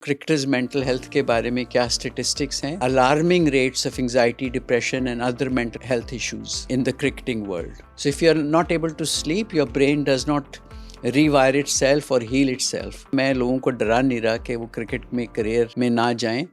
Cricketers mental health के बारे में क्या स्टेटिस्टिक्स हैं? Alarming rates of anxiety, depression and other mental health issues in the cricketing world. So if you are not able to sleep, your brain does not rewire itself or heal itself. मैं लोगों को डरा नहीं रहा कि वो cricket में career में ना जाएं.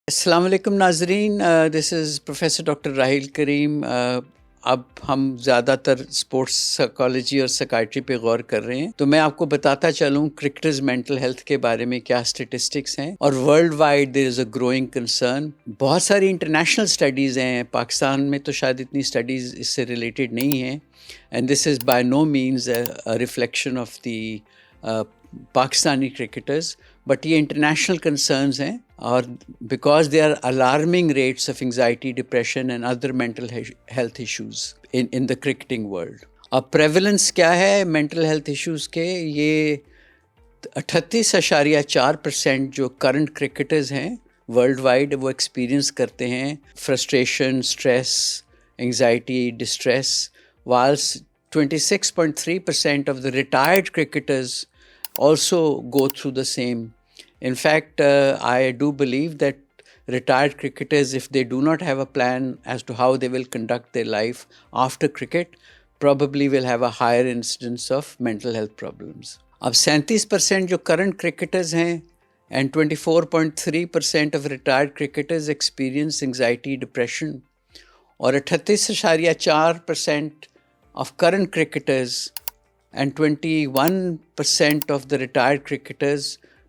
अस्सलाम वालेकुम नाजरीन, this is professor doctor Rahil Karim. अब हम ज़्यादातर स्पोर्ट्स साइकोलॉजी और साइकाइट्री पे गौर कर रहे हैं, तो मैं आपको बताता चलूँ क्रिकेटर्स मेंटल हेल्थ के बारे में क्या स्टेटिस्टिक्स हैं. और world wide there is a growing concern. बहुत सारी इंटरनेशनल स्टडीज़ हैं. पाकिस्तान में तो शायद इतनी स्टडीज़ इससे रिलेटेड नहीं हैं, and this is by no means a reflection of the Pakistani cricketers, but ये इंटरनेशनल कंसर्न्स हैं. और because they are alarming rates of anxiety, depression and other mental health issues in the cricketing world. अब prevalence क्या है mental health issues के? ये 38.4% जो current cricketers हैं वर्ल्ड वाइड वो एक्सपीरियंस करते हैं frustration, stress, anxiety, distress, whilst 26.3% of the retired cricketers also go through the same. In fact, I do believe that retired cricketers, if they do not have a plan as to how they will conduct their life after cricket, probably will have a higher incidence of mental health problems. अब 37% जो current cricketers हैं and 24.3% of retired cricketers experience anxiety, depression, और 38.4% of current cricketers and 21% of the retired cricketers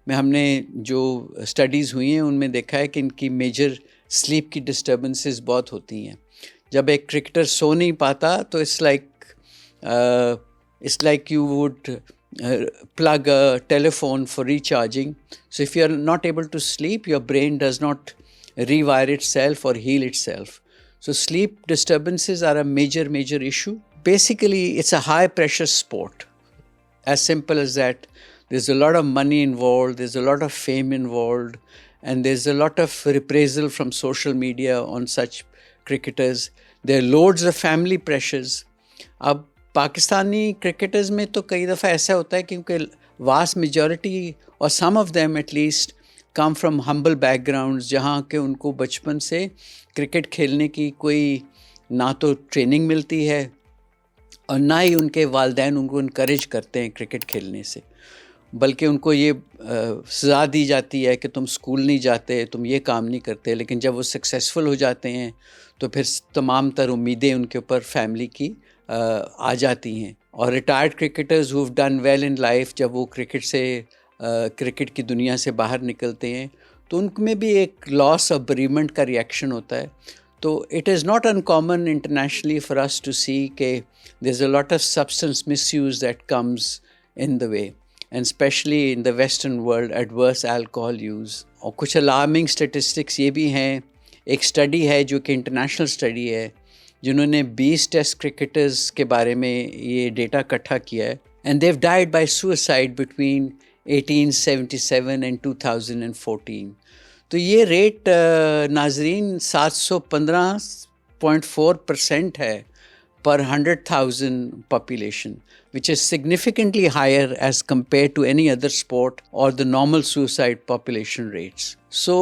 में हमने जो studies हुई हैं उनमें देखा है कि इनकी मेजर स्लीप की डिस्टर्बेंसेस बहुत होती हैं. जब एक क्रिकेटर सो नहीं पाता तो it's like you would plug a telephone for recharging. So if you are not able to sleep, your brain does not rewire itself or heal itself. So sleep disturbances are a major issue. Basically, it's a high pressure sport. As simple as that. There's a lot of money involved, there's a lot of fame involved, and there's a lot of reprisal from social media on such cricketers. There are loads of family pressures. अब Pakistani cricketers में तो कई दफ़ा ऐसा होता है क्योंकि vast majority और some of them at least come from humble backgrounds, जहाँ के उनको बचपन से क्रिकेट खेलने की कोई ना तो ट्रेनिंग मिलती है और ना ही उनके वालिदैन उनको इनकरेज करते हैं क्रिकेट खेलने से, बल्कि उनको ये सज़ा दी जाती है कि तुम स्कूल नहीं जाते, तुम ये काम नहीं करते. लेकिन जब वो सक्सेसफुल हो जाते हैं तो फिर तमाम तर उम्मीदें उनके ऊपर फैमिली की आ जाती हैं. और retired cricketers who have done well in life, जब वो क्रिकेट की दुनिया से बाहर निकलते हैं तो उनमें भी एक लॉस ऑफ बेरीमेंट का रिएक्शन होता है. तो it is not uncommon internationally for us to see के there is a lot of substance misuse that comes in the way, and especially in the western world, adverse alcohol use. और कुछ alarming statistics ये भी हैं. एक study है जो कि इंटरनेशनल स्टडी है, जिन्होंने 20 टेस्ट क्रिकेटर्स के बारे में ये डेटा इकट्ठा किया है, and they've died by suicide between 1877 and 2014. तो ये रेट नाजरीन 715.4% है per 100,000 population, which is significantly higher as compared to any other sport or the normal suicide population rates. So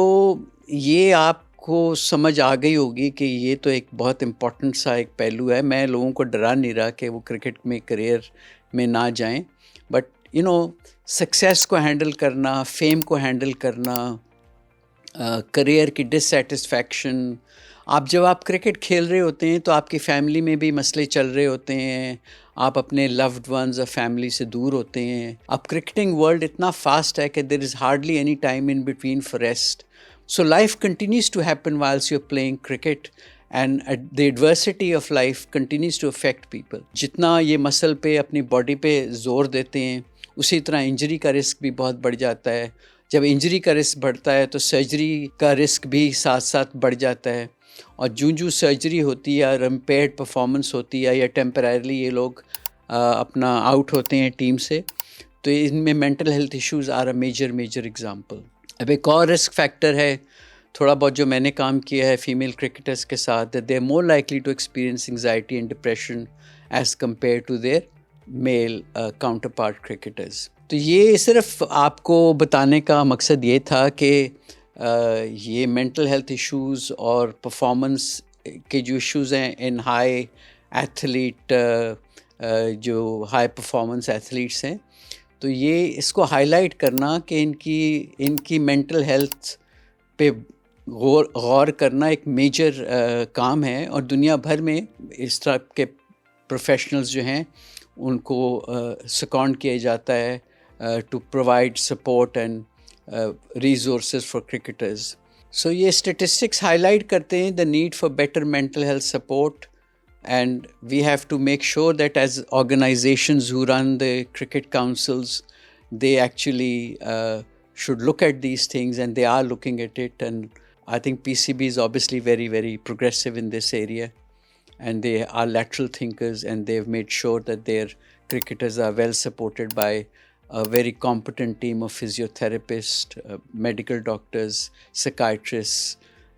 ये आपको समझ आ गई होगी कि ये तो एक बहुत इम्पोर्टेंट सा एक पहलू है. मैं लोगों को डरा नहीं रहा कि वो क्रिकेट में करियर में ना जाएं, बट यू नो सक्सेस को हैंडल करना, फेम को हैंडल करना, करियर की डिससेटिस्फैक्शन. जब आप क्रिकेट खेल रहे होते हैं तो आपकी फैमिली में भी मसले चल रहे होते हैं, आप अपने लव्ड वंस और फैमिली से दूर होते हैं. अब क्रिकेटिंग वर्ल्ड इतना फास्ट है कि there is hardly any time in between for rest. So life continues to happen whiles you are playing cricket, and the adversity of life continues to affect people. जितना ये muscle पे, अपनी body पे जोर देते हैं, उसी तरह इंजरी का रिस्क भी बहुत बढ़ जाता है. जब इंजरी का रिस्क बढ़ता है तो सर्जरी का रिस्क भी साथ साथ बढ़ जाता है. और जो सर्जरी होती है या इम्पेयर्ड परफॉर्मेंस होती है या टेम्परेरली ये लोग अपना आउट होते हैं टीम से, तो इनमें mental health issues are a major example. अब एक और रिस्क फैक्टर है थोड़ा बहुत जो मैंने काम किया है फीमेल क्रिकेटर्स के साथ, that they are more likely to experience anxiety and depression as compared to their male counterpart cricketers. तो ये सिर्फ आपको बताने का मकसद ये था कि ये मेंटल हेल्थ इश्यूज़ और परफॉर्मेंस के जो इश्यूज़ हैं इन हाई एथलीट, जो हाई परफॉर्मेंस एथलीट्स हैं, तो ये इसको हाईलाइट करना कि इनकी मेंटल हेल्थ पे गौर करना एक मेजर काम है, और दुनिया भर में इस तरह के प्रोफेशनल्स जो हैं उनको सेकंड किया जाता है to provide support and resources for cricketers. So ये स्टेटिस्टिक्स हाईलाइट करते हैं the need for better mental health support, and we have to make sure that as organizations who run the cricket councils, they actually should look at these things, and they are looking at it. And I think PCB is obviously very, very progressive in this area, and they are lateral thinkers, and they've made sure that their cricketers are well supported by a very competent team of physiotherapists, medical doctors, psychiatrists,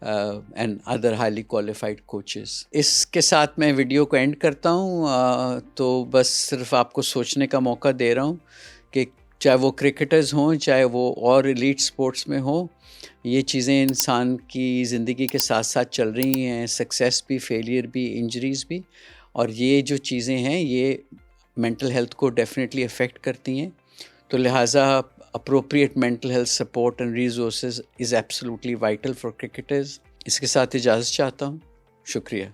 and other highly qualified coaches. इसके साथ मैं video को and करता हूँ। तो बस सिर्फ आपको सोचने का मौका दे रहा हूँ कि चाहे वो क्रिकेटर्स हों, चाहे वो और एलीट स्पोर्ट्स में हो, ये चीज़ें इंसान की ज़िंदगी के साथ साथ चल रही हैं, सक्सेस भी, फेलियर भी, इंजरीज़ भी, और ये जो चीज़ें हैं ये मेंटल हेल्थ को डेफिनेटली अफेक्ट करती हैं। तो लिहाजा appropriate mental health support and resources is absolutely vital for cricketers. इसके साथ इजाज़त चाहता हूँ। शुक्रिया।